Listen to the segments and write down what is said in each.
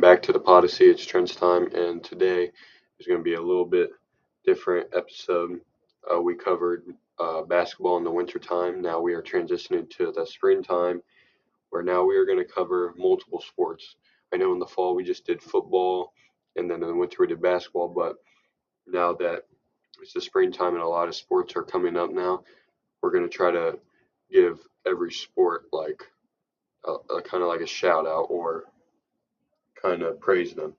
back to the Podyssey. It's Trent's time, and today is going to be a little bit different episode. We covered basketball in the winter time. Now we are transitioning to the springtime, where now we are going to cover multiple sports. I know in the fall we just did football, and then in the winter we did basketball, but now that it's the springtime and a lot of sports are coming up now, we're going to try to give every sport like a kind of like a shout out or kind of praise them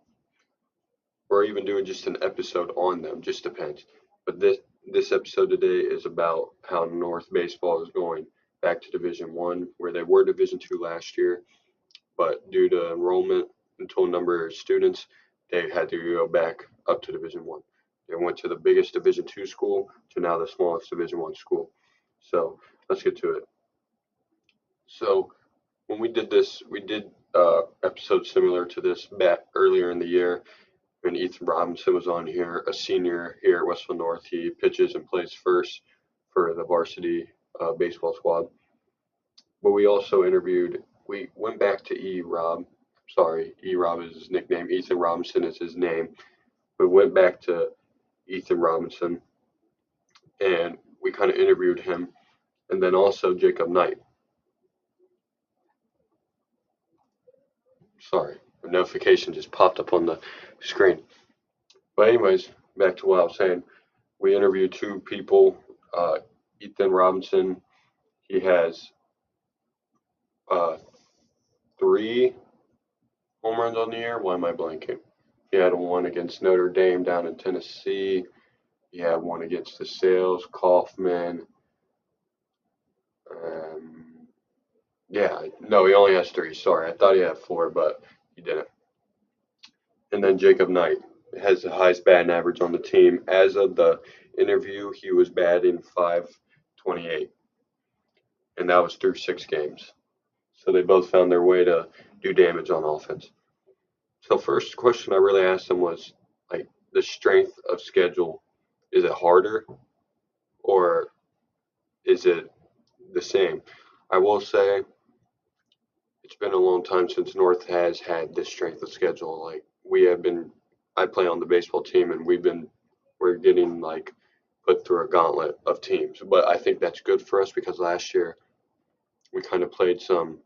or even doing just an episode on them, just depends. But this episode today is about how North baseball is going back to Division One, where they were Division Two last year, but due to enrollment and total number of students, they had to go back up to Division One. They went to the biggest Division Two school to now the smallest Division One school. So let's get to it. So when we did this, we did episodes similar to this back earlier in the year when Ethan Robinson was on here, a senior here at Westville North. He pitches and plays first for the varsity baseball squad. But we also we went back to E-Rob. Sorry, E-Rob is his nickname. Ethan Robinson is his name. We went back to Ethan Robinson and we kind of interviewed him. And then also Jacob Knight. Sorry, a notification just popped up on the screen. But anyways, back to what I was saying. We interviewed two people. Ethan Robinson, he has uh, three home runs on the year. Why am I blanking? He had one against Notre Dame down in Tennessee. He had one against the Sales, Kaufman. Um, yeah, no, he only has three. Sorry, I thought he had four, but he didn't. And then Jacob Knight has the highest batting average on the team. As of the interview, he was batting 528, and that was through 6 games. So they both found their way to do damage on offense. So first question I really asked him was like the strength of schedule. Is it harder or is it the same? I will say it's been a long time since North has had this strength of schedule. Like we have been, I play on the baseball team, and we're getting like put through a gauntlet of teams. But I think that's good for us because last year we kind of played some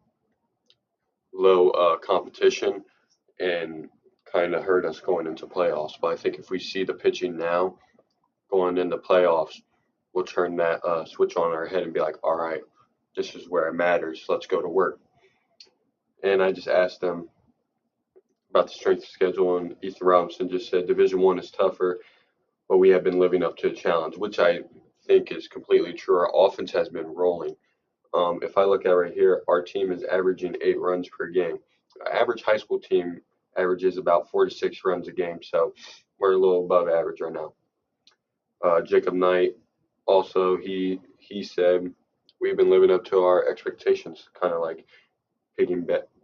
low competition and kind of hurt us going into playoffs. But I think if we see the pitching now going into playoffs, we'll turn that switch on our head and be like, all right, this is where it matters. Let's go to work. And I just asked them about the strength of schedule, and Ethan Robinson just said Division One is tougher, but we have been living up to a challenge, which I think is completely true. Our offense has been rolling. If I look at right here, our team is averaging 8 runs per game. Our average high school team averages about 4 to 6 runs a game, so we're a little above average right now. Jacob Knight also he said we've been living up to our expectations, kind of like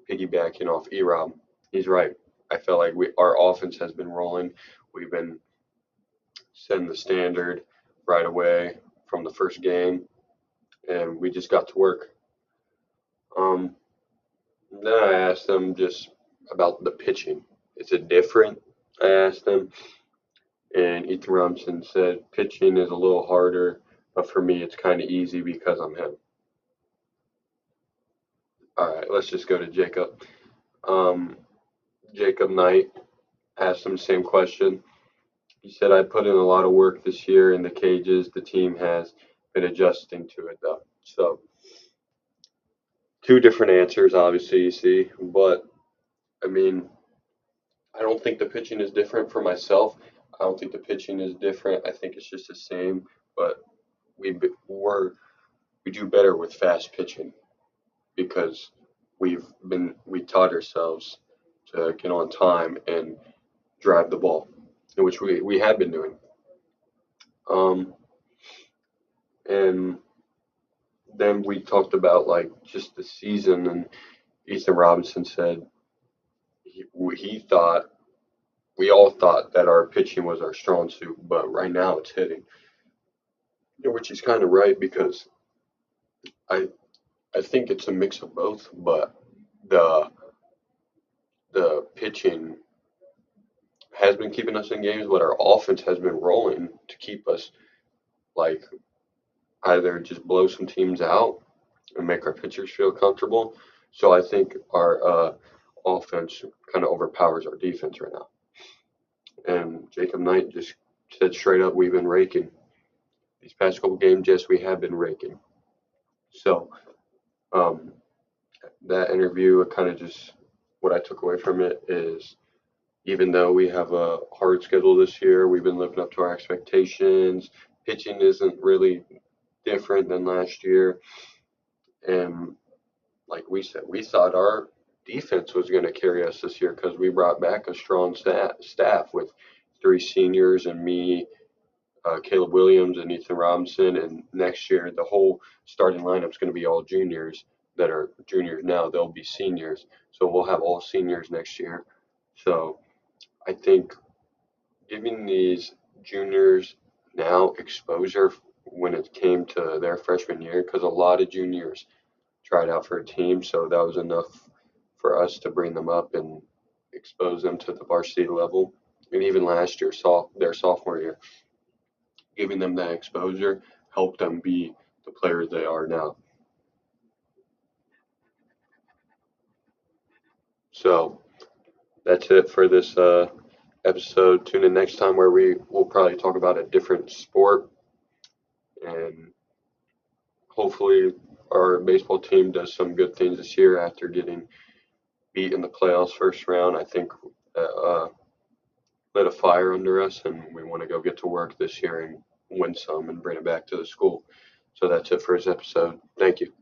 piggybacking off E-Rob. He's right. I felt like our offense has been rolling. We've been setting the standard right away from the first game, and we just got to work. Um, then I asked them just about the pitching. Is it different? I asked them, and Ethan Robinson said pitching is a little harder, but for me it's kind of easy because I'm him. All right, let's just go to Jacob. Um, Jacob Knight asked him the same question. He said, I put in a lot of work this year in the cages. The team has been adjusting to it, though. So, two different answers, obviously, you see. But, I mean, I don't think the pitching is different for myself. I don't think the pitching is different. I think it's just the same. But we we do better with fast pitching because we taught ourselves to get on time and drive the ball, which we have been doing. Um, and then we talked about like just the season, and Ethan Robinson said he thought we all thought that our pitching was our strong suit, but right now it's hitting, which he's kind of right because I I think it's a mix of both, but the the pitching has been keeping us in games, but our offense has been rolling to keep us like either just blow some teams out and make our pitchers feel comfortable. So I think our offense kind of overpowers our defense right now. And Jacob Knight just said straight up, we've been raking. These past couple games, yes, we have been raking. So um, that interview, kind of just what I took away from it is even though we have a hard schedule this year, we've been living up to our expectations. Pitching isn't really different than last year. And like we said, we thought our defense was going to carry us this year because we brought back a strong staff with three seniors and me, Caleb Williams, and Ethan Robinson. And next year, the whole starting lineup is going to be all juniors that are juniors now. They'll be seniors. So we'll have all seniors next year. So I think giving these juniors now exposure when it came to their freshman year, because a lot of juniors tried out for a team, so that was enough for us to bring them up and expose them to the varsity level. And even last year, their sophomore year, giving them that exposure helped them be the players they are now. So that's it for this episode. Tune in next time where we will probably talk about a different sport, and hopefully our baseball team does some good things this year after getting beat in the playoffs first round. I think lit a fire under us, and we want to go get to work this year and win some and bring it back to the school. So that's it for this episode. Thank you.